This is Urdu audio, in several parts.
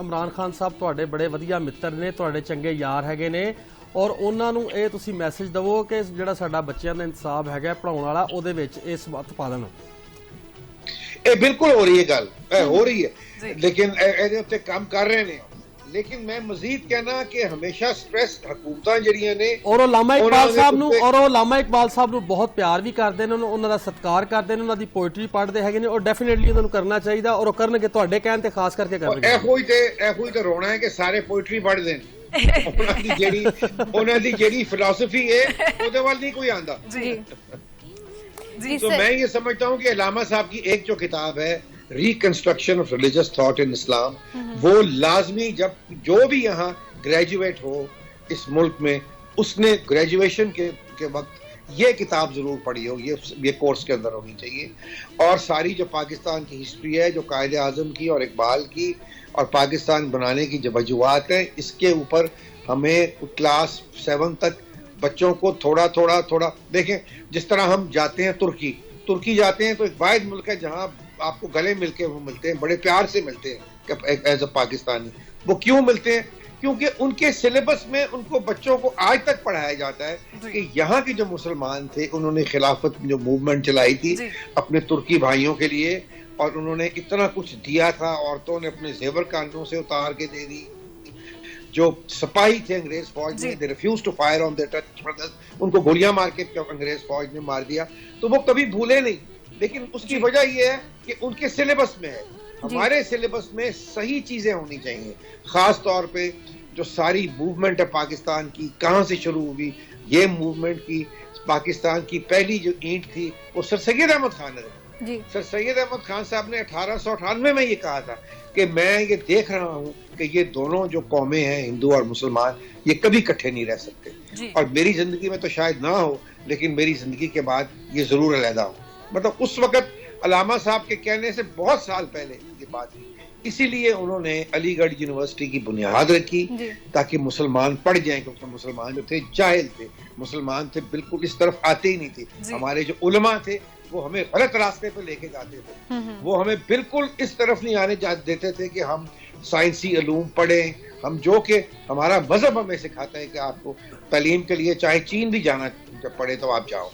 ਇਮਰਾਨ ਖਾਨ ਸਾਹਿਬ ਤੁਹਾਡੇ ਬੜੇ ਵਧੀਆ ਮਿੱਤਰ ਨੇ, ਤੁਹਾਡੇ ਚੰਗੇ ਯਾਰ ਹੈਗੇ ਨੇ, ਔਰ ਉਹਨਾਂ ਨੂੰ ਇਹ ਤੁਸੀਂ ਮੈਸੇਜ ਦਵੋ ਕਿ ਜਿਹੜਾ ਸਾਡਾ ਬੱਚਿਆਂ ਦਾ ਇੰਤਜ਼ਾਮ ਹੈਗਾ ਪੜਾਉਣ ਵਾਲਾ ਉਹਦੇ ਵਿੱਚ ਇਸ ਵਕਤ ਪਾ ਦੇਣ। ਇਹ ਬਿਲਕੁਲ ਹੋ ਰਹੀ ਹੈ ਗੱਲ, ਹੋ ਰਹੀ ਹੈ, ਲੇਕਿਨ ਇਹਦੇ ਉੱਤੇ ਕੰਮ ਕਰ ਰਹੇ ਨੇ। لیکن میں مزید کہنا کہ ہمیشہ سٹریس حکومتاں جڑیاں نے اور علامہ اقبال صاحب نو اور علامہ اقبال صاحب نو بہت پیار بھی کردے نے، انہاں دا ستکار کردے نے، انہاں دی پوئٹری پڑھدے ہیگے نے اور ڈیفینیٹلی انہاں نو کرنا چاہیے اور کرنگے تواڈے کہن تے خاص کر کے کرنگے۔ ایہی تے رونا ہے کہ سارے پوئٹری پڑھ دین، انہاں دی جیڑی فلسفی ہے اودے وال نہیں کوئی آندا۔ تو میں یہ سمجھتا ہوں کہ علامہ صاحب کی ایک جو کتاب ہے reconstruction of religious thought in Islam, وہ لازمی جب جو بھی یہاں گریجویٹ ہو اس ملک میں اس نے گریجویشن کے وقت یہ کتاب ضرور پڑھی ہو، یہ کورس کے اندر ہونی چاہیے۔ اور ساری جو پاکستان کی ہسٹری ہے، جو قائد اعظم کی اور اقبال کی اور پاکستان بنانے کی جو وجوہات ہیں، اس کے اوپر ہمیں کلاس 7 تک بچوں کو تھوڑا دیکھیں، جس طرح ہم جاتے ہیں ترکی جاتے ہیں تو ایک واحد ملک ہے جہاں آپ کو گلے مل کے وہ ملتے ہیں، بڑے پیار سے ملتے ہیں ایز اے پاکستانی۔ وہ کیوں ملتے ہیں؟ کیونکہ ان کے سلیبس میں ان کو بچوں کو آج تک پڑھایا جاتا ہے کہ یہاں کے جو مسلمان تھے انہوں نے خلافت جو موومنٹ چلائی تھی اپنے ترکی بھائیوں کے لیے، اور انہوں نے اتنا کچھ دیا تھا، عورتوں نے اپنے زیور کانوں سے اتار کے دے دی۔ جو سپاہی تھے انگریز فوج میں، they refused to fire on their brothers، ان کو گولیاں مار کے انگریز فوج نے مار دیا، تو وہ کبھی بھولے نہیں۔ لیکن اس کی وجہ یہ ہے کہ ان کے سلیبس میں ہے، ہمارے سلیبس میں صحیح چیزیں ہونی چاہیے، خاص طور پہ جو ساری موومنٹ ہے پاکستان کی کہاں سے شروع ہوئی۔ یہ موومنٹ کی پاکستان کی پہلی جو اینٹ تھی وہ سر سید احمد خان نے، سر سید احمد خان صاحب نے 1898 میں یہ کہا تھا کہ میں یہ دیکھ رہا ہوں کہ یہ دونوں جو قومیں ہیں ہندو اور مسلمان یہ کبھی اکٹھے نہیں رہ سکتے، اور میری زندگی میں تو شاید نہ ہو لیکن میری زندگی کے بعد یہ ضرور علیحدہ ہو۔ مطلب اس وقت علامہ صاحب کے کہنے سے بہت سال پہلے یہ بات تھی، اسی لیے انہوں نے علی گڑھ یونیورسٹی کی بنیاد رکھی تاکہ مسلمان پڑھ جائیں، کیونکہ مسلمان جو تھے جاہل تھے، مسلمان تھے بالکل اس طرف آتے ہی نہیں تھے۔ ہمارے جو علماء تھے وہ ہمیں غلط راستے پہ لے کے جاتے تھے، وہ ہمیں بالکل اس طرف نہیں آنے دیتے تھے کہ ہم سائنسی علوم پڑھیں، ہم جو کہ ہمارا مذہب ہمیں سکھاتا ہے کہ آپ کو تعلیم کے لیے چاہے چین بھی جانا جب پڑھے تو آپ جاؤ۔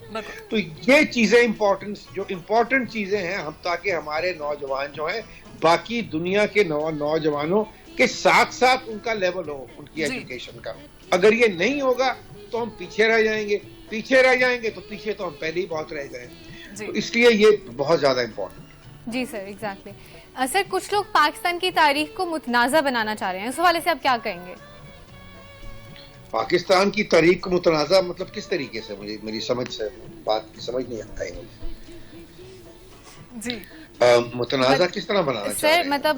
تو یہ چیزیں امپورٹنٹ چیزیں ہیں، ہم تاکہ ہمارے نوجوان جو ہیں باقی دنیا کے نوجوانوں کے ساتھ ساتھ ان کا لیول ہو ان کی ایجوکیشن کا۔ اگر یہ نہیں ہوگا تو ہم پیچھے رہ جائیں گے تو پیچھے تو ہم پہلے ہی بہت رہ گئے، تو اس لیے یہ بہت زیادہ امپورٹنٹ۔ جی سر، ایگزیکٹلی۔ سر کچھ لوگ پاکستان کی تاریخ کو متنازع بنانا چاہ رہے ہیں، اس حوالے سے آپ کیا کہیں گے؟ پاکستان کی تاریخ کو متنازع مطلب کس طریقے سے؟ مجھے میری سمجھ سے بات کی سمجھ نہیں آتا ہے جی، متنازع کس طرح بنانا چاہ رہے ہیں؟ سر مطلب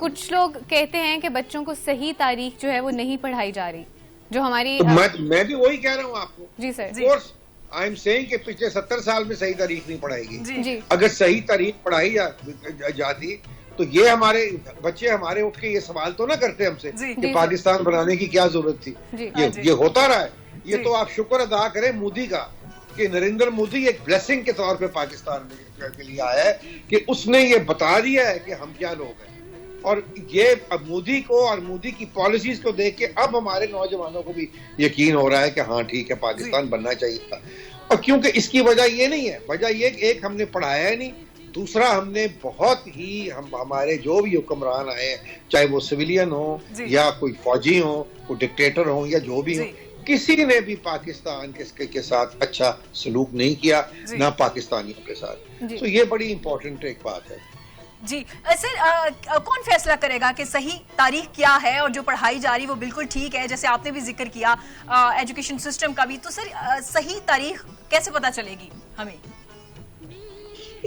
کچھ لوگ کہتے ہیں کہ بچوں کو صحیح تاریخ جو ہے وہ نہیں پڑھائی جا رہی، جو ہماری میں بھی وہی کہہ رہا ہوں آپ کو۔ جی سر، آئی ایم سیئنگ کہ پچھلے 70 سال میں صحیح تاریخ نہیں پڑھائی گئی۔ جی اگر صحیح تاریخ پڑھائی جاتی تو یہ ہمارے بچے ہمارے اٹھ کے یہ سوال تو نہ کرتے ہم سے کہ پاکستان بنانے کی کیا ضرورت تھی۔ یہ ہوتا رہا ہے۔ یہ تو آپ شکر ادا کریں مودی کا کہ نریندر مودی ایک بلیسنگ کے طور پہ پاکستان کے لیے آیا ہے کہ اس نے یہ بتا دیا ہے کہ ہم کیا لوگ ہیں، اور یہ اب مودی کو اور مودی کی پالیسیز کو دیکھ کے اب ہمارے نوجوانوں کو بھی یقین ہو رہا ہے کہ ہاں ٹھیک ہے پاکستان بننا چاہیے تھا۔ اور کیونکہ اس کی وجہ یہ نہیں ہے، وجہ یہ کہ ایک ہم نے پڑھایا نہیں، دوسرا ہم نے بہت ہی ہمارے جو بھی حکمران آئے ہیں چاہے وہ سویلین ہوں یا کوئی فوجی ہوں، کوئی ڈکٹیٹر ہوں یا جو بھی ہوں، کسی نے بھی پاکستان کے ساتھ اچھا سلوک نہیں کیا، نہ پاکستانیوں کے ساتھ۔ تو یہ بڑی امپورٹنٹ ایک بات ہے۔ جی سر، کون فیصلہ کرے گا کہ صحیح تاریخ کیا ہے اور جو پڑھائی جا رہی وہ بالکل ٹھیک ہے؟ جیسے آپ نے بھی ذکر کیا ایجوکیشن سسٹم کا بھی، تو سر صحیح تاریخ کیسے پتہ چلے گی ہمیں؟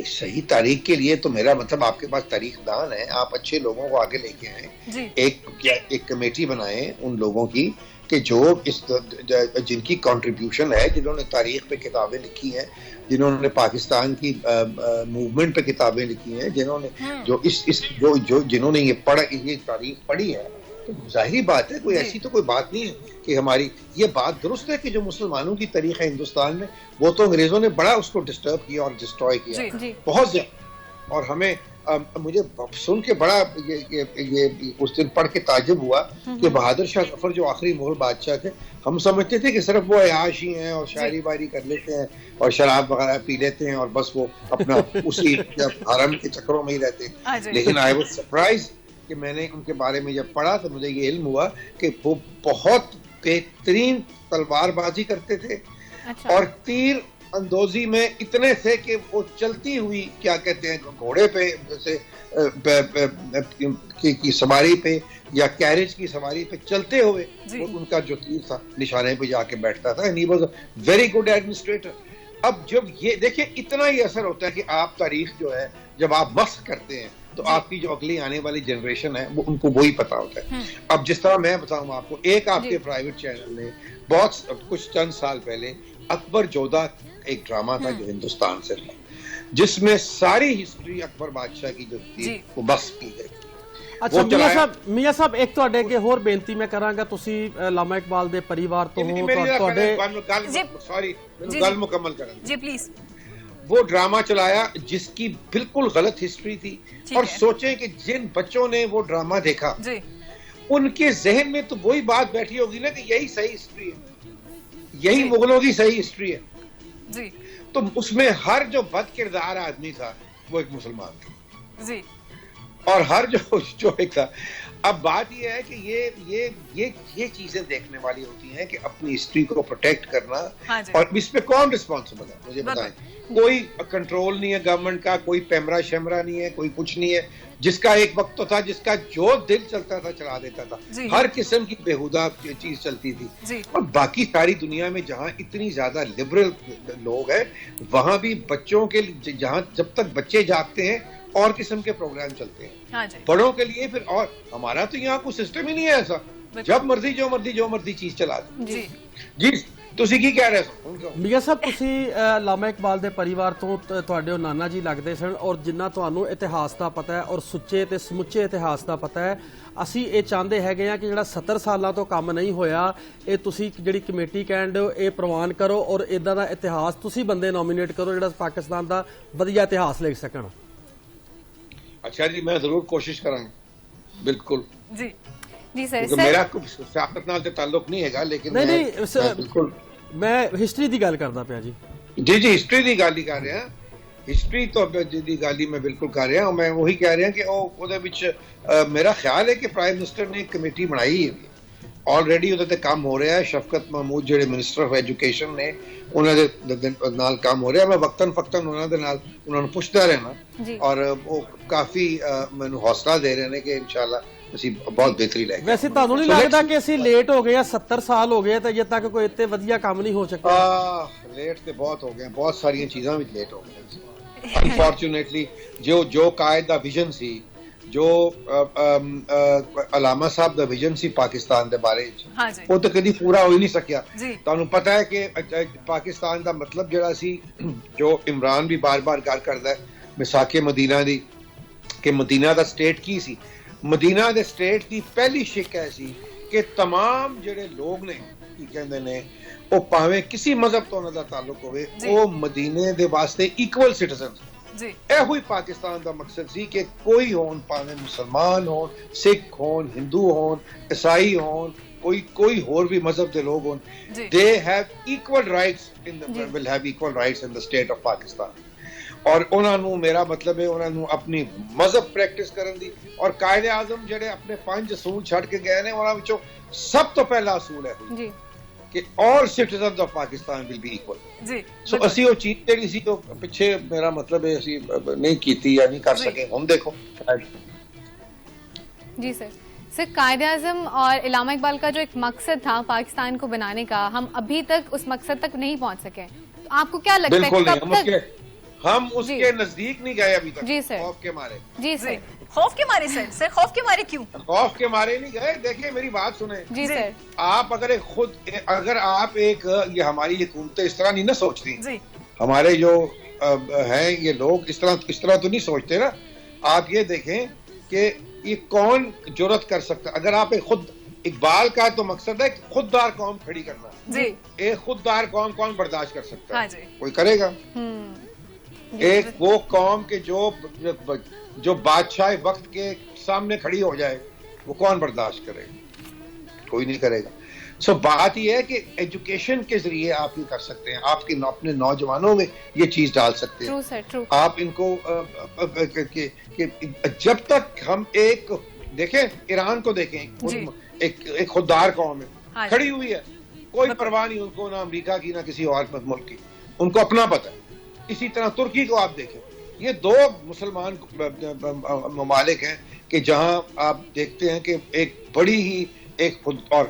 صحیح تاریخ کے لیے تو میرا مطلب آپ کے پاس تاریخ دان ہے، آپ اچھے لوگوں کو آگے لے کے آئیں، ایک کمیٹی بنائیں ان لوگوں کی کہ جو جن کی کنٹریبیوشن ہے، جنہوں نے تاریخ پہ کتابیں لکھی ہیں، جنہوں نے پاکستان کی موومنٹ پہ کتابیں لکھی ہیں، جنہوں نے جنہوں نے یہ تاریخ پڑھی ہے، تو ظاہری بات ہے کوئی ایسی تو کوئی بات نہیں ہے کہ ہماری یہ بات درست ہے کہ جو مسلمانوں کی تاریخ ہے ہندوستان میں وہ تو انگریزوں نے بڑا اس کو ڈسٹرب کیا اور ڈسٹروائے کیا بہت زیادہ، اور ہمیں مجھے سن کے بڑا یہ اس دن پڑھ کے تعجب ہوا کہ بہادر شاہ ظفر جو آخری مغل بادشاہ تھے، ہم سمجھتے تھے کہ صرف وہ عیاشی ہیں اور شاعری باری کر لیتے ہیں اور شراب وغیرہ پی لیتے ہیں اور بس وہ اپنا اسی حرم کے چکروں میں ہی رہتے ہیں. لیکن آئی واز سرپرائز کہ میں نے ان کے بارے میں جب پڑھا تو مجھے یہ علم ہوا کہ وہ بہت بہترین تلوار بازی کرتے تھے اور تیر اندوزی میں اتنے تھے کہ وہ چلتی ہوئی کیا کہتے ہیں گھوڑے پہ جیسے کی سواری پہ یا کیریج کی سواری پہ چلتے ہوئے ان کا جو تیر تھا نشانے پہ جا کے بیٹھتا تھا. He was a very good administrator. اب جب یہ دیکھیں اتنا ہی اثر ہوتا ہے کہ آپ تاریخ جو ہے جب آپ مسخ کرتے ہیں تو آپ کی جو اگلی آنے والی جنریشن ہے وہ ان کو وہی پتا ہوتا ہے. اب جس طرح میں بتاؤں آپ کو، ایک آپ کے پرائیویٹ چینل نے بہت کچھ چند سال پہلے اکبر جودھا ایک ڈرامہ تھا جو ہندوستان سے تھا، جس میں ساری ہسٹری اکبر بادشاہ کی جو تھی وہ بس کی گئی. اچھا میاں صاحب ایک ਤੁਹਾਡੇ ਅੱਗੇ ਹੋਰ ਬੇਨਤੀ ਮੈਂ ਕਰਾਂਗਾ, ਤੁਸੀਂ ਲਾਮਾ ਇਕਬਾਲ ਦੇ ਪਰਿਵਾਰ ਤੋਂ ਹੋ, ਤੁਹਾਡੇ سوری گل مکمل کریں جی پلیز. وہ ڈرامہ چلایا جس کی بالکل غلط ہسٹری تھی، اور سوچیں کہ جن بچوں نے وہ ڈرامہ دیکھا ان کے ذہن میں تو وہی بات بیٹھی ہوگی نا کہ یہی صحیح ہسٹری ہے، یہی مغلوں کی صحیح ہسٹری ہے. تو اس میں ہر جو بد کردار آدمی تھا وہ ایک مسلمان تھا اور ہر جو ایک تھا. اب بات یہ ہے کہ یہ چیزیں دیکھنے والی ہوتی ہیں کہ اپنی ہسٹری کو پروٹیکٹ کرنا. اور اس پہ کون رسپانسبل ہے مجھے بتائیں؟ کوئی کنٹرول نہیں ہے گورنمنٹ کا، کوئی پیمرا شمرا نہیں ہے، کوئی کچھ نہیں ہے. جس کا ایک وقت تو تھا جس کا جو دل چلتا تھا چلا دیتا تھا، ہر قسم کی بےہودہ چیز چلتی تھی. اور باقی ساری دنیا میں جہاں اتنی زیادہ لبرل لوگ ہیں وہاں بھی بچوں کے جہاں جب تک بچے جاگتے ہیں اور قسم کے پروگرام چلتے ہیں بڑوں کے لیے. پھر اور ہمارا تو یہاں کوئی سسٹم ہی نہیں ہے ایسا، جب مرضی جو مرضی چیز چلا دیں. جی ਤੁਸੀਂ ਕੀ ਕਹਿ ਰਹੇ ਹੋ ਮੀਆਂ ਸਾਹਿਬ? ਤੁਸੀਂ ਲਾਮਾ ਇਕਬਾਲ ਦੇ ਪਰਿਵਾਰ ਤੋਂ, ਤੁਹਾਡੇ ਉਹ ਨਾਨਾ ਜੀ ਲੱਗਦੇ ਸਨ ਔਰ ਜਿੰਨਾ ਤੁਹਾਨੂੰ ਇਤਿਹਾਸ ਦਾ ਪਤਾ ਹੈ ਔਰ ਸੁੱਚੇ ਤੇ ਸਮੁੱਚੇ ਇਤਿਹਾਸ ਦਾ ਪਤਾ ਹੈ, ਅਸੀਂ ਇਹ ਚਾਹੁੰਦੇ ਹੈਗੇ ਆ ਕਿ ਜਿਹੜਾ 70 ਸਾਲਾਂ ਤੋਂ ਕੰਮ ਨਹੀਂ ਹੋਇਆ ਇਹ ਤੁਸੀਂ ਜਿਹੜੀ ਕਮੇਟੀ ਕਹਿੰਦੇ ਹੋ ਇਹ ਪ੍ਰਵਾਨ ਕਰੋ ਔਰ ਇਦਾਂ ਦਾ ਇਤਿਹਾਸ ਤੁਸੀਂ ਬੰਦੇ ਨੋਮੀਨੇਟ ਕਰੋ ਜਿਹੜਾ ਪਾਕਿਸਤਾਨ ਦਾ ਵਧੀਆ ਇਤਿਹਾਸ ਲਿਖ ਸਕਣ. اچھا جی میں ضرور کوشش کروں گا. بالکل جی سر. میرا سیاست نال تے تعلق نہیں ہے گا، لیکن نہیں بالکل میں ہسٹری دی گل کردا پیا. جی ہسٹری دی گل ہی کر رہا ہاں. ہسٹری تو دی گل ہی میں بالکل کر رہا ہوں. میں وہی کہہ رہا کہ او دے وچ میرا خیال ہے کہ پرائم منسٹر نے ایک کمیٹی بنائی ہے آلریڈی، وہ تے کام ہو رہا ہے. شفقت محمود جڑے منسٹر آف ایجوکیشن نے انہاں دے نال کام ہو رہا ہے. میں وقتاً فقتاً انہاں دے نال انہاں نوں پوچھدا رہنا اور وہ کافی مینوں حوصلہ دے رہے ہیں کہ انشاءاللہ ਅਸੀਂ ਬਹੁਤ ਬਿਹਤਰੀ ਲੈ ਕੇ. ਵੈਸੇ ਤੁਹਾਨੂੰ ਨਹੀਂ ਲੱਗਦਾ ਕਿ ਅਸੀਂ ਲੇਟ ਹੋ ਗਏ ਆ? 70 ਸਾਲ ਹੋ ਗਏ ਤੇ ਅਜੇ ਤੱਕ ਕੋਈ ਇੱਥੇ ਵਧੀਆ ਕੰਮ ਨਹੀਂ ਹੋ ਸਕਿਆ? ਲੇਟ ਤੇ ਬਹੁਤ ਹੋ ਗਏ, ਬਹੁਤ ਸਾਰੀਆਂ ਚੀਜ਼ਾਂ ਵਿੱਚ ਲੇਟ ਹੋ ਗਏ. ਅਨਫੋਰਚੂਨੇਟਲੀ ਜੋ ਕਾਇਦ ਦਾ ਵਿਜ਼ਨ ਸੀ, ਜੋ ਅਲਾਮਾ ਸਾਹਿਬ ਦਾ ਵਿਜ਼ਨ ਸੀ ਪਾਕਿਸਤਾਨ ਦੇ ਬਾਰੇ ਉਹ ਤਾਂ ਕਦੀ ਪੂਰਾ ਹੋ ਹੀ ਨਹੀਂ ਸਕਿਆ. ਤੁਹਾਨੂੰ ਪਤਾ ਹੈ ਕਿ ਪਾਕਿਸਤਾਨ ਦਾ ਮਤਲਬ ਜਿਹੜਾ ਸੀ, ਜੋ ਇਮਰਾਨ ਵੀ ਬਾਰ-ਬਾਰ ਗੱਲ ਕਰਦਾ ਹੈ ਮਿਸਾਕੇ ਮਦੀਨਾ ਦੀ, ਕਿ ਮਦੀਨਾ ਦਾ ਸਟੇਟ ਕੀ ਸੀ. مدینہ دے سٹیٹ دی پہلی شک ایسی کہ تمام جڑے لوگ نے کی کہندے نے او پاویں کسی مذہب تو انہاں دا تعلق ہوئے او مدینے دے واسطے ایکول سٹیزن. اے ہوئی پاکستان دا مقصد سی کہ کوئی ہون، پاویں مسلمان ہون، سکھ ہون، ہندو ہون، عیسائی ہون، کوئی اور بھی مذہب دے لوگ ہون، they have equal rights will have equal rights in the state of Pakistan. اور انہوں نے میرا مطلب ہے انہوں نے اپنی مذہب پریکٹس کرن دی. اور قائد اعظم جڑے اپنے 5 اصول چھڑ کے گئے نے انہاں وچوں سب تو پہلا اصول ہے کہ all citizens of Pakistan will be equal. سو اسی وہ چیز جڑی سی تو پیچھے میرا مطلب ہے اسی نہیں کیتی یا نہیں کر سکے. ہن دیکھو جی سر قائد اعظم اور علامہ اقبال کا جو ایک مقصد تھا پاکستان کو بنانے کا، ہم ابھی تک اس مقصد تک نہیں پہنچ سکے. آپ کو کیا لگتا ہے کب تک ہم اس کے نزدیک نہیں گئے ابھی تک؟ جی سر. خوف کے مارے. جی سر. خوف کے مارے سر خوف کے مارے کیوں؟ خوف کے مارے نہیں گئے. دیکھیں میری بات سنیں. جی سر. آپ اگر آپ ایک یہ ہماری حکومتیں اس طرح نہیں نہ سوچتی، ہمارے جو ہیں یہ لوگ اس طرح تو نہیں سوچتے نا. آپ یہ دیکھیں کہ یہ کون جرأت کر سکتا. اگر آپ خود اقبال کا تو مقصد ہے کہ خوددار قوم کھڑی کرنا. ایک خوددار قوم کون برداشت کر سکتا ہے؟ کوئی کرے گا؟ ایک وہ قوم کے جو بادشاہ وقت کے سامنے کھڑی ہو جائے وہ کون برداشت کرے گا؟ کوئی نہیں کرے گا. سو بات یہ ہے کہ ایجوکیشن کے ذریعے آپ یہ کر سکتے ہیں, آپ کے اپنے نوجوانوں میں یہ چیز ڈال سکتے ہیں. آپ ان کو جب تک ہم ایک دیکھیں, ایران کو دیکھیں, ایک خوددار قوم ہے, کھڑی ہوئی ہے, کوئی پرواہ نہیں ان کو, نہ امریکہ کی نہ کسی اور ملک کی, ان کو اپنا پتہ ہے. اسی طرح ترکی کو آپ دیکھیں, یہ دو مسلمان ممالک ہیں کہ جہاں آپ دیکھتے ہیں کہ ایک بڑی ہی ایک خود, اور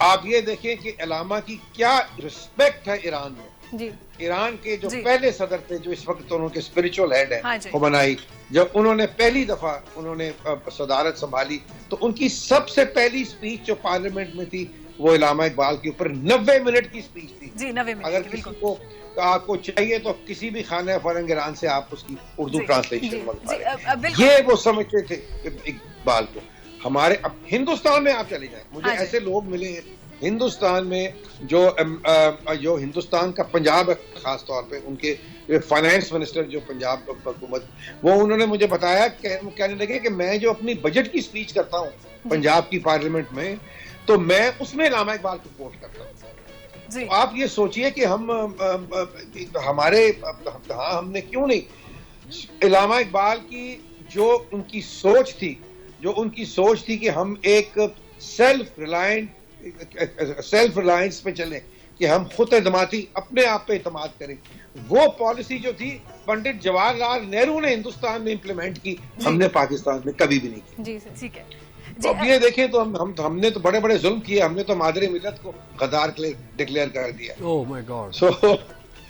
آپ یہ دیکھیں کہ علامہ کی کیا رسپیکٹ ہے ایران میں. ایران کے جو پہلے صدر تھے, جو اس وقت انہوں کے اسپرچول ہیڈ ہیں خمینائی, جب انہوں نے پہلی دفعہ انہوں نے صدارت سنبھالی تو ان کی سب سے پہلی سپیچ جو پارلیمنٹ میں تھی وہ علامہ اقبال کے اوپر 90 منٹ کی سپیچ تھی. اگر کسی کو آپ کو چاہیے تو کسی بھی خانہ فرنگ ایران سے آپ اس کی اردو ٹرانسلیشن منگوائیں. یہ وہ سمجھتے تھے اقبال کو. ہمارے اب ہندوستان میں آپ چلے جائیں, مجھے ایسے لوگ ملے ہیں ہندوستان میں جو ہندوستان کا پنجاب ہے خاص طور پہ, ان کے فائنانس منسٹر جو پنجاب حکومت, وہ انہوں نے مجھے بتایا, کہنے لگے کہ میں جو اپنی بجٹ کی سپیچ کرتا ہوں پنجاب کی پارلیمنٹ میں, تو میں اس میں علامہ اقبال کو کوٹ کرتا ہوں. آپ یہ سوچئے کہ ہم نے کیوں نہیں علامہ اقبال کی جو ان کی سوچ تھی کہ ہم ایک سیلف ریلائنس پہ چلیں, کہ ہم خود اعتمادی اپنے آپ پہ اعتماد کریں, وہ پالیسی جو تھی پنڈت جواہر لال نہرو نے ہندوستان میں امپلیمنٹ کی, ہم نے پاکستان میں کبھی بھی نہیں کی. ٹھیک ہے. اب یہ دیکھیں تو ہم نے تو بڑے بڑے ظلم کیے, ہم نے تو مادر ملت کو غدار ڈکلیئر کر دیا. اوہ مائی گاڈ.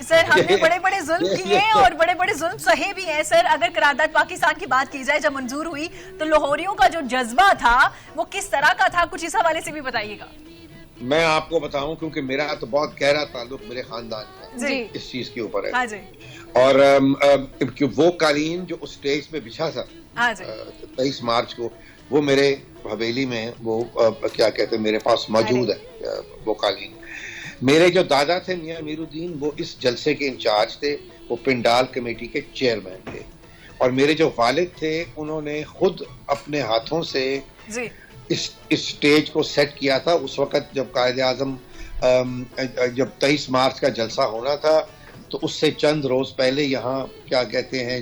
سر ہم نے بڑے بڑے ظلم کیے اور بڑے بڑے ظلم سہے بھی ہیں. سر اگر قرارداد پاکستان کی بات کی جائے جب منظور ہوئی تو لاہوریوں کا جو جذبہ تھا وہ کس طرح کا تھا, کچھ اس حوالے سے بھی بتائیے گا. میں آپ کو بتاؤں کیونکہ میرا تو بہت گہرا تعلق میرے خاندان کا اس چیز کے اوپر ہے, اور وہ قالین جو اس اسٹیج پہ بچھا تھا 23 مارچ کو, وہ میرے حویلی میں وہ کیا کہتے ہیں میرے پاس موجود ہے وہ قالین. میرے جو دادا تھے میاں امیر الدین, وہ اس جلسے کے انچارج تھے, وہ پنڈال کمیٹی کے چیئرمین تھے, اور میرے جو والد تھے انہوں نے خود اپنے ہاتھوں سے اس اسٹیج کو سیٹ کیا تھا. اس وقت جب قائد اعظم جب 23 مارچ کا جلسہ ہونا تھا تو اس سے چند روز پہلے یہاں کیا کہتے ہیں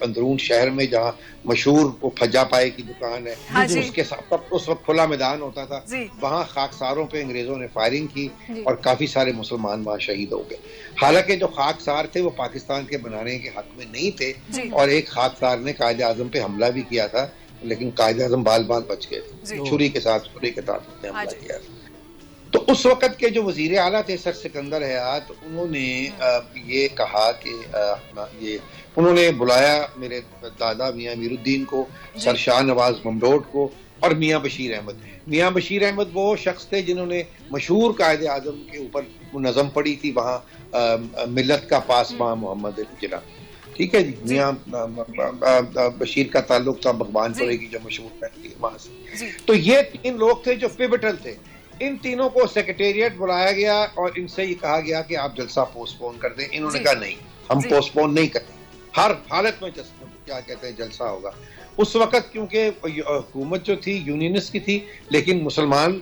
اندرون شہر میں جہاں مشہور وہ پھجا پائے کی دکان ہے, اس کے ساتھ اس وقت کھلا میدان ہوتا تھا, وہاں خاکساروں پہ انگریزوں نے فائرنگ کی اور کافی سارے مسلمان وہاں شہید ہو گئے. حالانکہ جو خاکسار تھے وہ پاکستان کے بنانے کے حق میں نہیں تھے, اور ایک خاکسار نے قائد اعظم پہ حملہ بھی کیا تھا, لیکن قائد اعظم بال بچ گئے تھے, چھری کے ساتھ حملہ کیا تھا. تو اس وقت کے جو وزیر اعلیٰ تھے سر سکندر حیات, انہوں نے یہ کہا کہ انہوں نے بلایا میرے دادا میاں امیر الدین کو, سر شاہ نواز ممدوٹ کو, اور میاں بشیر احمد. میاں بشیر احمد وہ شخص تھے جنہوں نے مشہور قائد اعظم کے اوپر وہ نظم پڑھی تھی وہاں ملت کا پاسباں محمد جناح. ٹھیک ہے جی. میاں بشیر کا تعلق تھا بھگوان پورے کی جو مشہور فیکٹری وہاں سے. تو یہ 3 لوگ تھے جو پیوٹل تھے. ان تینوں کو سیکریٹریٹ بلایا گیا اور ان سے یہ کہا گیا کہ آپ جلسہ پوسٹ پون کر دیں. انہوں نے کہا نہیں, ہم پوسٹ پون نہیں کریں, ہر حالت میں کیا کہتے ہیں جلسہ ہوگا. اس وقت کیونکہ حکومت جو تھی یونینسٹ کی تھی, لیکن مسلمان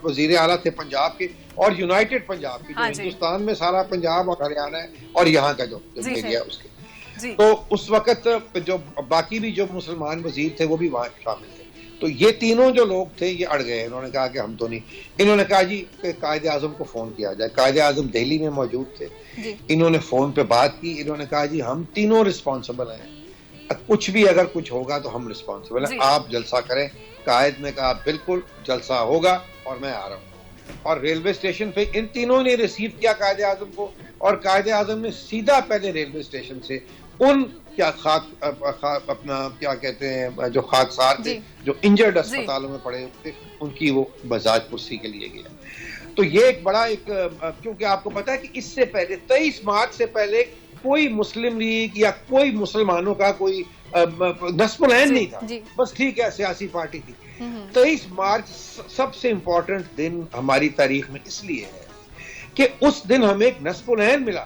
وزیر اعلیٰ تھے پنجاب کے, اور یونائٹڈ پنجاب کی, جو ہندوستان میں سارا پنجاب اور ہریانہ ہے اور یہاں کا جو ایریا اس کے. تو اس وقت جو باقی بھی جو مسلمان وزیر تھے وہ بھی وہاں شامل تھے. تو یہ تینوں جو لوگ تھے یہ اڑ گئے. انہوں نے کہا کہ ہم تو نہیں. انہوں نے کہا جی کہ قائد اعظم کو فون کیا جائے. قائد اعظم دہلی میں موجود تھے. انہوں نے فون پہ بات کی. انہوں نے کہا جی ہم تینوں رسپانسبل ہیں, کچھ بھی اگر کچھ ہوگا تو ہم رسپانسبل ہیں, آپ جلسہ کریں. قائد نے کہا بالکل جلسہ ہوگا اور میں آ رہا ہوں. اور ریلوے اسٹیشن پہ ان تینوں نے ریسیو کیا قائد اعظم کو, اور قائد اعظم نے سیدھا پہلے ریلوے اسٹیشن سے ان اپنا کیا کہتے ہیں جو خاکسار تھے جو انجرڈ اسپتالوں میں پڑے تھے, ان کی وہ بجاج پرسی کے لیے گیا. تو یہ ایک بڑا کیونکہ آپ کو پتا ہے کہ اس سے پہلے 23 مارچ سے پہلے کوئی مسلم لیگ یا کوئی مسلمانوں کا کوئی نصب العین نہیں تھا. بس ٹھیک ہے سیاسی پارٹی تھی. 23 مارچ سب سے امپورٹنٹ دن ہماری تاریخ میں اس لیے ہے کہ اس دن ہمیں ایک نصب العین ملا.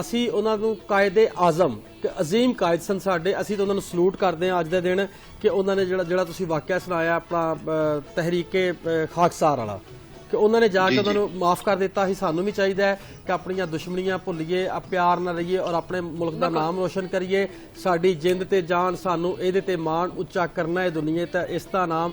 ਅਸੀਂ ਉਹਨਾਂ ਨੂੰ ਕਾਇਦੇ ਆਜ਼ਮ ਅਜ਼ੀਮ ਕਾਇਦ ਸਨ ਸਾਡੇ, ਅਸੀਂ ਤਾਂ ਉਹਨਾਂ ਨੂੰ ਸਲੂਟ ਕਰਦੇ ਹਾਂ ਅੱਜ ਦੇ ਦਿਨ ਕਿ ਉਹਨਾਂ ਨੇ ਜਿਹੜਾ ਤੁਸੀਂ ਵਾਕਿਆ ਸੁਣਾਇਆ ਆਪਣਾ ਤਹਿਰੀਕੇ ਖਾਕਸਾਰ ਵਾਲਾ, ਕਿ ਉਹਨਾਂ ਨੇ ਜਾ ਕੇ ਉਹਨਾਂ ਨੂੰ ਮਾਫ ਕਰ ਦਿੱਤਾ। ਹੀ ਸਾਨੂੰ ਵੀ ਚਾਹੀਦਾ ਹੈ ਕਿ ਆਪਣੀਆਂ ਦੁਸ਼ਮਣੀਆਂ ਭੁੱਲੀਏ, ਪਿਆਰ ਨਾਲ ਰਹੀਏ ਔਰ ਆਪਣੇ ਮੁਲਕ ਦਾ ਨਾਮ ਰੋਸ਼ਨ ਕਰੀਏ। ਸਾਡੀ ਜਿੰਦ ਤੇ ਜਾਨ, ਸਾਨੂੰ ਇਹਦੇ ਤੇ ਮਾਣ ਉੱਚਾ ਕਰਨਾ ਹੈ ਦੁਨੀਆ ਤੇ, ਇਸ ਦਾ ਨਾਮ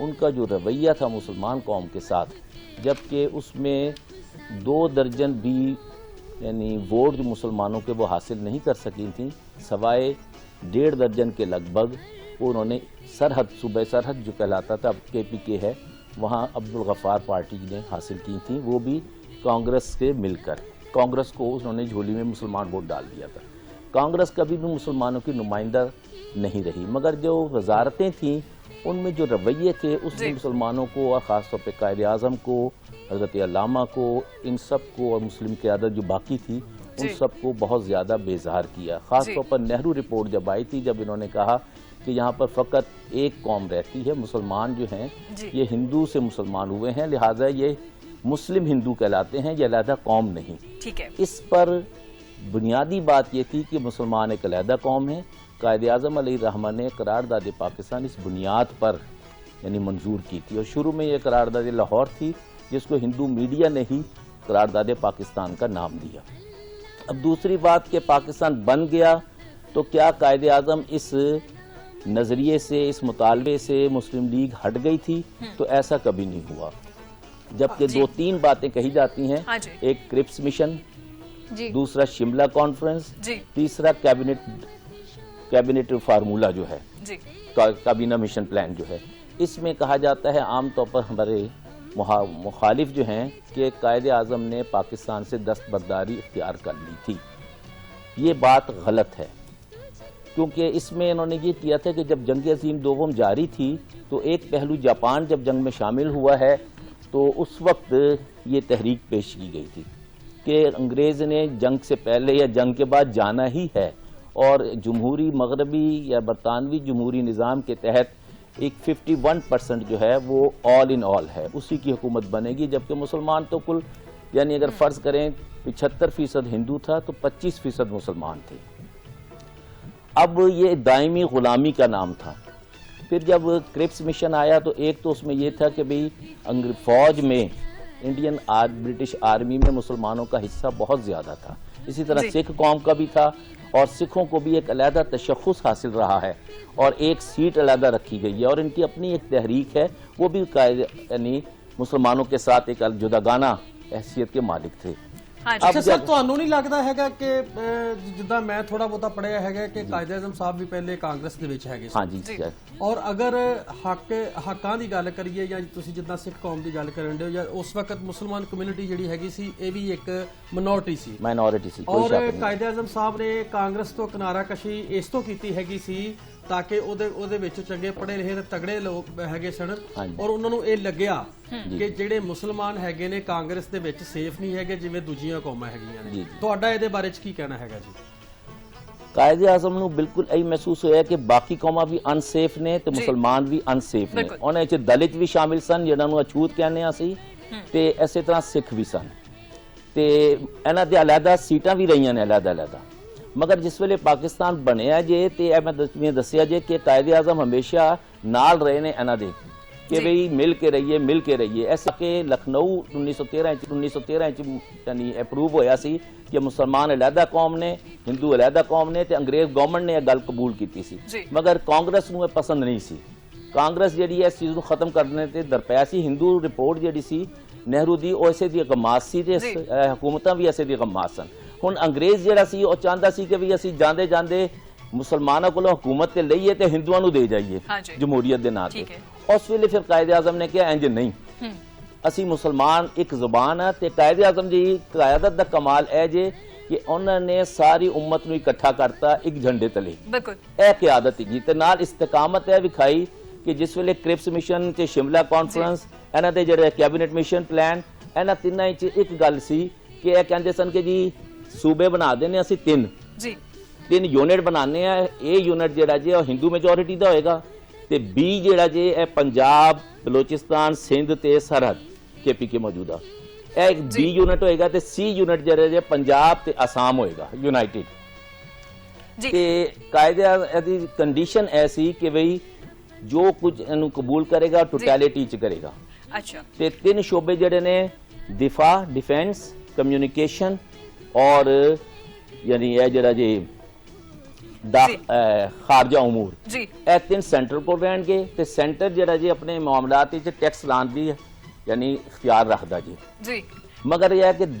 ان کا جو رویہ تھا مسلمان قوم کے ساتھ، جبکہ اس میں 2 درجن بھی یعنی ووٹ جو مسلمانوں کے وہ حاصل نہیں کر سکی تھیں، سوائے 1.5 درجن کے لگ بھگ انہوں نے سرحد، صوبہ سرحد جو کہلاتا تھا اب KPK ہے، وہاں عبدالغفار پارٹی نے حاصل کی تھیں، وہ بھی کانگریس سے مل کر۔ کانگریس کو انہوں نے جھولی میں مسلمان ووٹ ڈال دیا تھا۔ کانگریس کبھی بھی مسلمانوں کی نمائندہ نہیں رہی، مگر جو وزارتیں تھیں ان میں جو رویے تھے اس نے مسلمانوں کو اور خاص طور پہ قائد اعظم کو، حضرت علامہ کو، ان سب کو اور مسلم قیادت جو باقی تھی ان سب کو بہت زیادہ بیزار کیا۔ خاص طور پر نہرو رپورٹ جب آئی تھی، جب انہوں نے کہا کہ یہاں پر فقط ایک قوم رہتی ہے، مسلمان جو ہیں یہ ہندو سے مسلمان ہوئے ہیں، لہٰذا یہ مسلم ہندو کہلاتے ہیں، یہ علیحدہ قوم نہیں۔ ٹھیک ہے، اس پر بنیادی بات یہ تھی کہ مسلمان ایک علیحدہ قوم ہے۔ قائد اعظم علیہ الرحمہ نے قرارداد پاکستان اس بنیاد پر یعنی منظور کی تھی، اور شروع میں یہ قرارداد لاہور تھی جس کو ہندو میڈیا نے ہی قرارداد پاکستان کا نام دیا۔ اب دوسری بات کہ پاکستان بن گیا تو کیا قائد اعظم اس نظریے سے، اس مطالبے سے مسلم لیگ ہٹ گئی تھی؟ تو ایسا کبھی نہیں ہوا، جبکہ 2-3 باتیں کہی جاتی ہیں، ایک کرپس مشن، دوسرا شملہ کانفرنس، تیسرا کیبنٹ فارمولہ جو ہے، کابینہ مشن پلان جو ہے۔ اس میں کہا جاتا ہے عام طور پر ہمارے مخالف جو ہیں کہ قائد اعظم نے پاکستان سے دستبرداری اختیار کر لی تھی۔ یہ بات غلط ہے، کیونکہ اس میں انہوں نے یہ کیا تھا کہ جب جنگ عظیم دوم جاری تھی تو ایک پہلو جاپان جب جنگ میں شامل ہوا ہے تو اس وقت یہ تحریک پیش کی گئی تھی کہ انگریز نے جنگ سے پہلے یا جنگ کے بعد جانا ہی ہے، اور جمہوری مغربی یا برطانوی جمہوری نظام کے تحت ایک 51% جو ہے وہ آل ان آل ہے، اسی کی حکومت بنے گی، جبکہ مسلمان تو کل یعنی اگر فرض کریں 75% ہندو تھا تو 25% مسلمان تھے۔ اب یہ دائمی غلامی کا نام تھا۔ پھر جب کرپس مشن آیا تو ایک تو اس میں یہ تھا کہ بھئی فوج میں انڈین برٹش آرمی میں مسلمانوں کا حصہ بہت زیادہ تھا، اسی طرح سکھ قوم کا بھی تھا، اور سکھوں کو بھی ایک علیحدہ تشخص حاصل رہا ہے اور ایک سیٹ علیحدہ رکھی گئی ہے، اور ان کی اپنی ایک تحریک ہے، وہ بھی یعنی مسلمانوں کے ساتھ ایک جداگانہ حیثیت کے مالک تھے۔ اچھا سر، ਤੁਹਾਨੂੰ ਨਹੀਂ ਲੱਗਦਾ ਹੈਗਾ ਕਿ ਜਿੱਦਾਂ ਮੈਂ ਥੋੜਾ ਬਹੁਤਾ ਪੜਿਆ ਹੈਗਾ ਕਿ ਕਾਇਦ ਆਜ਼ਮ ਸਾਹਿਬ ਵੀ ਪਹਿਲੇ ਕਾਂਗਰਸ ਦੇ ਵਿੱਚ ਹੈਗੇ ਸੀ? ਹਾਂਜੀ ਔਰ ਅਗਰ ਹੱਕਾਂ ਦੀ ਗੱਲ ਕਰੀਏ ਜਾਂ ਤੁਸੀਂ ਜਿੱਦਾਂ ਸਿੱਖ ਕੌਮ ਦੀ ਗੱਲ ਕਰਨ ਦੇ, ਜਾਂ ਉਸ ਵਕਤ ਮੁਸਲਮਾਨ ਕਮਿਊਨਿਟੀ ਜਿਹੜੀ ਹੈਗੀ ਸੀ ਇਹ ਵੀ ਇੱਕ ਮਾਈਨੋਰਿਟੀ ਸੀ, ਔਰ ਕਾਇਦ ਆਜ਼ਮ ਸਾਹਿਬ ਨੇ ਕਾਂਗਰਸ ਤੋਂ ਕਿਨਾਰਾਕਸ਼ੀ ਇਸ ਤੋਂ ਕੀਤੀ ਹੈਗੀ ਸੀ ਤਾਕਿ ਉਹਦੇ ਵਿੱਚ ਚੰਗੇ ਪੜ੍ਹੇ ਲਿਖੇ ਤੇ ਤਗੜੇ ਲੋਕ ਹੈਗੇ ਸਨ, ਔਰ ਉਹਨਾਂ ਨੂੰ ਇਹ ਲੱਗਿਆ ਕਿ ਜਿਹੜੇ ਮੁਸਲਮਾਨ ਹੈਗੇ ਨੇ ਕਾਂਗਰਸ ਦੇ ਵਿੱਚ ਸੇਫ ਨਹੀਂ ਹੈਗੇ ਜਿਵੇਂ ਦੂਜੀਆਂ ਕੌਮਾਂ ਹੈਗੀਆਂ ਨੇ। ਤੁਹਾਡਾ ਇਹਦੇ ਬਾਰੇ ਚ ਕੀ ਕਹਿਣਾ ਹੈਗਾ ਜੀ? قائد اعظم ਨੂੰ ਬਿਲਕੁਲ ਇਹ ਮਹਿਸੂਸ ਹੋਇਆ ਕਿ ਬਾਕੀ ਕੌਮਾਂ ਵੀ ਅਨਸੇਫ ਨੇ ਤੇ ਮੁਸਲਮਾਨ ਵੀ ਅਨਸੇਫ ਨੇ। ਉਹਨਾਂ ਵਿੱਚ ਦਲਿਤ ਵੀ ਸ਼ਾਮਿਲ ਸਨ ਜਿਹਨਾਂ ਨੂੰ ਅਛੂਤ ਕਹਿੰਦੇ ਆ ਸੀ, ਤੇ ਇਸੇ ਤਰ੍ਹਾਂ ਸਿੱਖ ਵੀ ਸਨ, ਤੇ ਇਹਨਾਂ ਦੇ ਅਲੱਗਾ ਸੀਟਾਂ ਵੀ ਰਹੀਆਂ ਨੇ ਅਲੱਗਾ। ਮਗਰ ਜਿਸ ਵੇਲੇ ਪਾਕਿਸਤਾਨ ਬਣਿਆ ਜੇ ਤੇ ਇਹ ਮੈਂ ਦੱਸਿਆ ਜੇ ਕਿ ਕਾਇਦ ਆਜ਼ਮ ਹਮੇਸ਼ਾ ਨਾਲ ਰਹੇ ਨੇ ਇਹਨਾਂ ਦੇ کہ بھئی مل کے رہیے ایسا کہ لکھنؤ 1913 یعنی اپروو ہویا سی کہ مسلمان علیحدہ قوم نے، ہندو علیحدہ قوم نے، تے انگریز گورنمنٹ نے یہ گل قبول کیتی سی، مگر کانگریس نو پسند نہیں سی۔ کانگریس جیڑی ہے اس چیز نو ختم کرنے تے درپیا سی۔ ہندو رپورٹ جیڑی سی نہرو دی او ایسے دی غماز سی تے حکومتاں بھی ایسے دی غماز سن۔ ہن انگریز جیڑا سی او چاہندا سی کہ بھی اسی جاندے مسلمانوں کو حکومت تے لئیے تے ہندوؤں نو دے جائیے جمہوریت دے نام تے۔ اس ویلے پھر قائد اعظم نے کہا انج نہیں، اسی مسلمان ایک زبان ہے، تے قائد اعظم دی قیادت دا کمال ہے جے کہ انہوں نے ساری امت نو اکٹھا کرتا ایک جھنڈے تلے، اے قیادت ہی تے نال استقامت ہے وکھائی کہ جس ویلے کرپس مشن تے شملہ کانفرنس انہاں دے جڑے کیبنٹ مشن پلان انہاں تیناں وچ ایک گل سی کہ اے کہندے سن کہ جی صوبے بنا دینے اسی تین یونٹ بنانے ہیں، اے یونٹ جڑا جی ہندو میجورٹی دا ہوئے گا، تے بی جڑا جی اے پنجاب، بلوچستان، سندھ تے سرحد KPK موجودہ، اے ایک بی یونٹ ہوئے گا، تے سی یونٹ جڑا جی پنجاب تے آسام ہوئے گا یونائٹڈ۔ تے قائد دی کنڈیشن ایسی کہ بھئی جو کچھ انہوں قبول کرے گا ٹوٹیلٹی چ کرے گا۔ تے 3 شعبے جڑے نے دفاع، ڈیفینس، کمیونیکیشن اور یعنی اے جڑا جی ਖਾਰਜਾ ਉਮੂਰ ਜੀ ਇਹ ਤਿੰਨ ਸੈਂਟਰ ਕੋਲ ਰਹਿਣਗੇ ਤੇ ਸੈਂਟਰ ਜਿਹੜਾ ਜੀ ਆਪਣੇ ਮਾਮਲਾਤ ਵਿੱਚ ਟੈਕਸ ਲਾਉਣ ਦੀ ਯਾਨੀ ਇਖਤਿਆਰ ਰੱਖਦਾ ਜੀ ਜੀ ਮਗਰ ਇਹ ਹੈ ਕਿ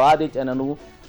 ਬਾਅਦ ਵਿੱਚ ਇਹਨਾਂ ਨੂੰ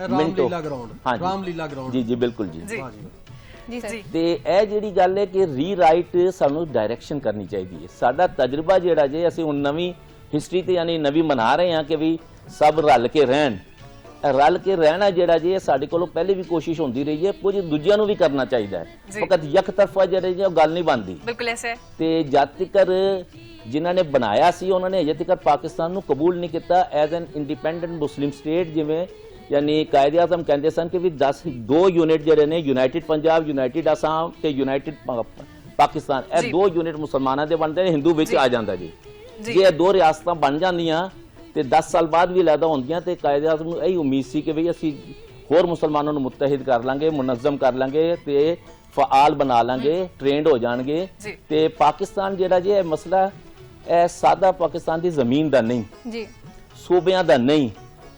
ਰਾਮਲੀਲਾ ਗਰਾਊਂਡ। ਰਾਮਲੀਲਾ ਗਰਾਊਂਡ ਜੀ ਬਿਲਕੁਲ ਜੀ ਜੀ ਸਰ। ਤੇ ਇਹ ਜਿਹੜੀ ਗੱਲ ਹੈ ਕਿ ਰੀਰਾਈਟ ਸਾਨੂੰ ਡਾਇਰੈਕਸ਼ਨ ਕਰਨੀ ਚਾਹੀਦੀ ਹੈ। ਸਾਡਾ ਤਜਰਬਾ ਜਿਹੜਾ ਜੇ ਅਸੀਂ ਹੁਣ ਨਵੀਂ ਹਿਸਟਰੀ ਤੇ ਯਾਨੀ ਨਵੀਂ ਬਣਾ ਰਹੇ ਹਾਂ ਕਿ ਵੀ ਸਭ ਰਲ ਕੇ ਰਹਿਣ, ਰਲ ਕੇ ਰਹਿਣਾ ਜਿਹੜਾ ਜੇ ਸਾਡੇ ਕੋਲੋਂ ਪਹਿਲੇ ਵੀ ਕੋਸ਼ਿਸ਼ ਹੁੰਦੀ ਰਹੀ ਹੈ, ਕੁਝ ਦੂਜਿਆਂ ਨੂੰ ਵੀ ਕਰਨਾ ਚਾਹੀਦਾ ਹੈ। ਫਕਤ ਇੱਕ ਤਰਫਾ ਜਿਹੜੇ ਜੇ ਉਹ ਗੱਲ ਨਹੀਂ ਬਣਦੀ। ਬਿਲਕੁਲ ਐਸੇ ਤੇ ਜਦ ਤੱਕ ਜਿਨ੍ਹਾਂ ਨੇ ਬਣਾਇਆ ਸੀ ਉਹਨਾਂ ਨੇ ਅਜੇ ਤੱਕ ਪਾਕਿਸਤਾਨ ਨੂੰ ਕਬੂਲ ਨਹੀਂ ਕੀਤਾ as an independent Muslim state. ਜਿਵੇਂ ਯਾਨੀ ਕਾਇਦੇ ਆਜ਼ਮ ਕਹਿੰਦੇ ਸਨ ਕਿ ਵੀ 2 ਯੂਨਿਟ ਜਿਹੜੇ ਨੇ ਯੂਨਾਈਟਿਡ ਪੰਜਾਬ, ਯੂਨਾਈਟਿਡ ਅਸਾਮ ਤੇ ਯੂਨਾਈਟਿਡ ਪਾਕਿਸਤਾਨ, ਇਹ 2 ਯੂਨਿਟ ਮੁਸਲਮਾਨਾਂ ਦੇ ਬਣਦੇ ਨੇ, ਹਿੰਦੂ ਵਿੱਚ ਆ ਜਾਂਦਾ ਜੀ। ਜੇ ਇਹ 2 ਰਿਆਸਤਾਂ ਬਣ ਜਾਂਦੀਆਂ ਤੇ 10 ਸਾਲ ਬਾਅਦ ਵੀ ਅਲੱਗਾ ਹੁੰਦੀਆਂ ਤੇ ਕਾਇਦੇ ਆਜ਼ਮ ਨੂੰ ਇਹੀ ਉਮੀਦ ਸੀ ਕਿ ਵੀ ਅਸੀਂ ਹੋਰ ਮੁਸਲਮਾਨਾਂ ਨੂੰ ਮੁਤਹਿਦ ਕਰ ਲਾਂਗੇ, ਮੁਨਜ਼ਮ ਕਰ ਲਾਂਗੇ ਤੇ ਫਆਲ ਬਣਾ ਲਾਂਗੇ, ਟ੍ਰੇਨਡ ਹੋ ਜਾਣਗੇ ਤੇ ਪਾਕਿਸਤਾਨ ਜਿਹੜਾ ਜੇ ਇਹ ਮਸਲਾ ਇਹ ਸਾਦਾ ਪਾਕਿਸਤਾਨ ਦੀ ਜ਼ਮੀਨ ਦਾ ਨਹੀਂ ਜੀ, ਸੂਬਿਆਂ ਦਾ ਨਹੀਂ।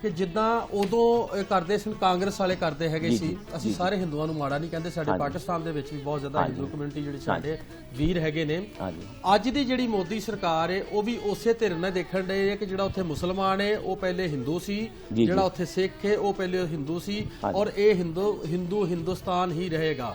ਕਿ ਜਿੱਦਾਂ ਉਦੋਂ ਕਰਦੇ ਸਨ ਕਾਂਗਰਸ ਵਾਲੇ ਕਰਦੇ ਹੈਗੇ ਸੀ, ਅਸੀਂ ਸਾਰੇ ਹਿੰਦੂਆਂ ਨੂੰ ਮਾੜਾ ਨਹੀਂ ਕਹਿੰਦੇ, ਸਾਡੇ ਪਾਕਿਸਤਾਨ ਦੇ ਵਿੱਚ ਵੀ ਬਹੁਤ ਜ਼ਿਆਦਾ ਹਿੰਦੂ ਕਮਿਊਨਿਟੀ ਜਿਹੜੀ ਸਾਡੇ ਵੀਰ ਹੈਗੇ ਨੇ। ਅੱਜ ਦੀ ਜਿਹੜੀ ਮੋਦੀ ਸਰਕਾਰ ਹੈ ਉਹ ਵੀ ਉਸੇ ਧਿਰ ਨਾਲ ਦੇਖਣ ਡਏ ਹੈ ਕਿ ਜਿਹੜਾ ਉੱਥੇ ਮੁਸਲਮਾਨ ਹੈ ਉਹ ਪਹਿਲੇ ਹਿੰਦੂ ਸੀ, ਜਿਹੜਾ ਉੱਥੇ ਸਿੱਖ ਹੈ ਉਹ ਪਹਿਲੇ ਹਿੰਦੂ ਸੀ ਔਰ ਇਹ ਹਿੰਦੁਸਤਾਨ ਹੀ ਰਹੇਗਾ।